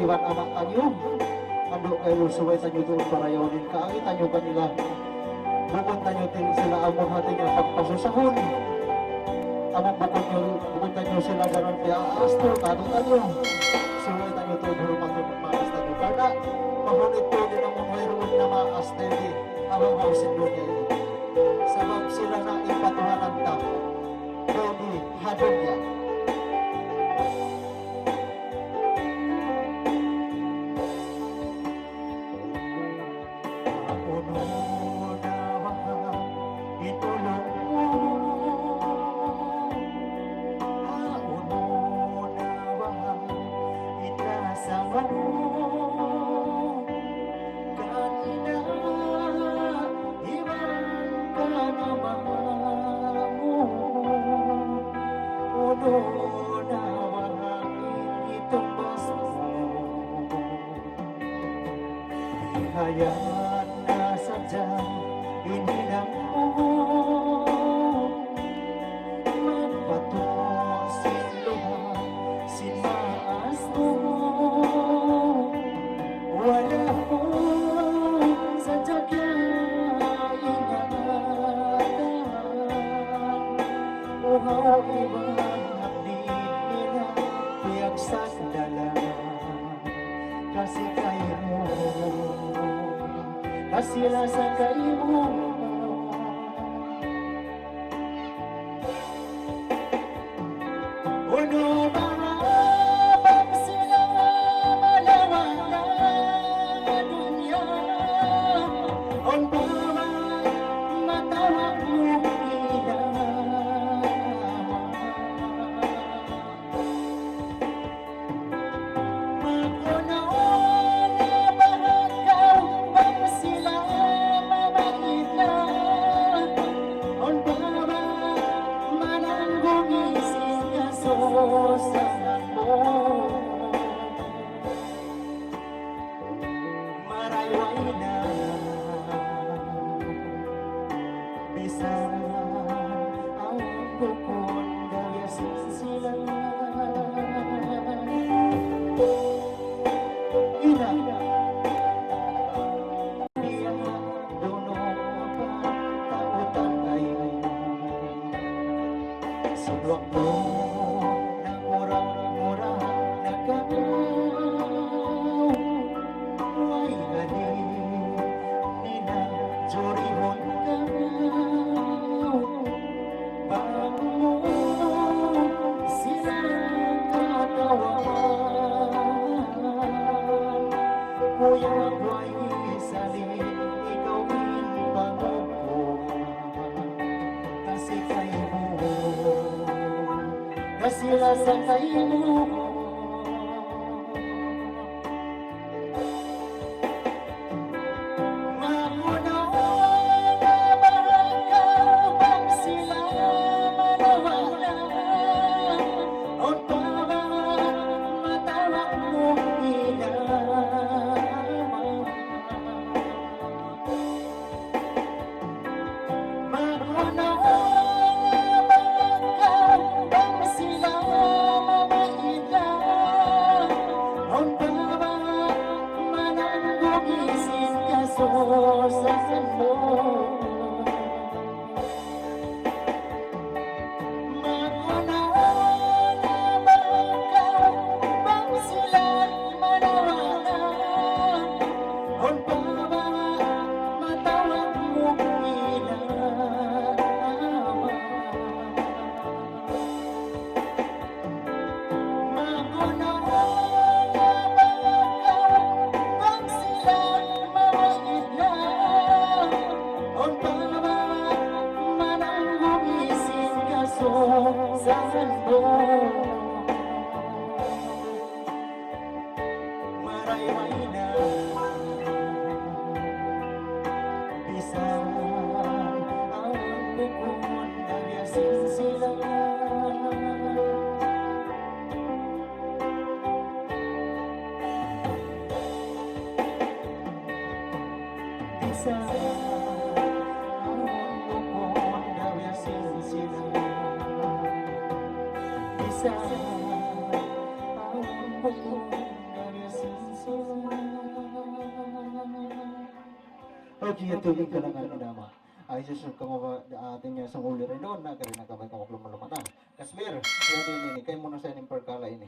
Tuhan anak tanyo. Ando kayo suway tanyo doon para yawin kaangin tanyo kanila. Bukod tanyo ting sila amon hating ang pagpasusahon. Among bukod tanyo sila ganon kaya astro kado tanyo. Suway tanyo to hurumat yung maas tanyo. Karena mahunit to din ang mayroon na maas dili amang mausin doon kayo. Sabab sila na ipatuhanan ta. Dili hadon niya. Hayaan na sadyang ininang mo magpatungo siluhan sinaas mo wala ko sadyang ingatan uhaw ibang hapdin nila tiyak sa dalaman kasi kayo kasila sa kaimo uno marabang sila malawang na dunya on bawat matawag mong marayway na bisan ang bukod gayasin sila ina diya dono pa tautan kayo sinuwak mo ng murang-murang nagkakaw ay galing nina jorihon kamaw bago mo sila katawan kuya buhay salin ikaw inbangukuhan kasi kayo kasila sa kayo marayway na bisan ang bukod gayasin sila bisan ang bukod gayasin sila bisan ang bukod Okay, tuloy ka lang ang nama. Ay, susunod ka mo ba ating sa uli rin doon na kaya nakabay ka maglumata. Kasbir, yan ini, kayo muna sa inyong perkala ini.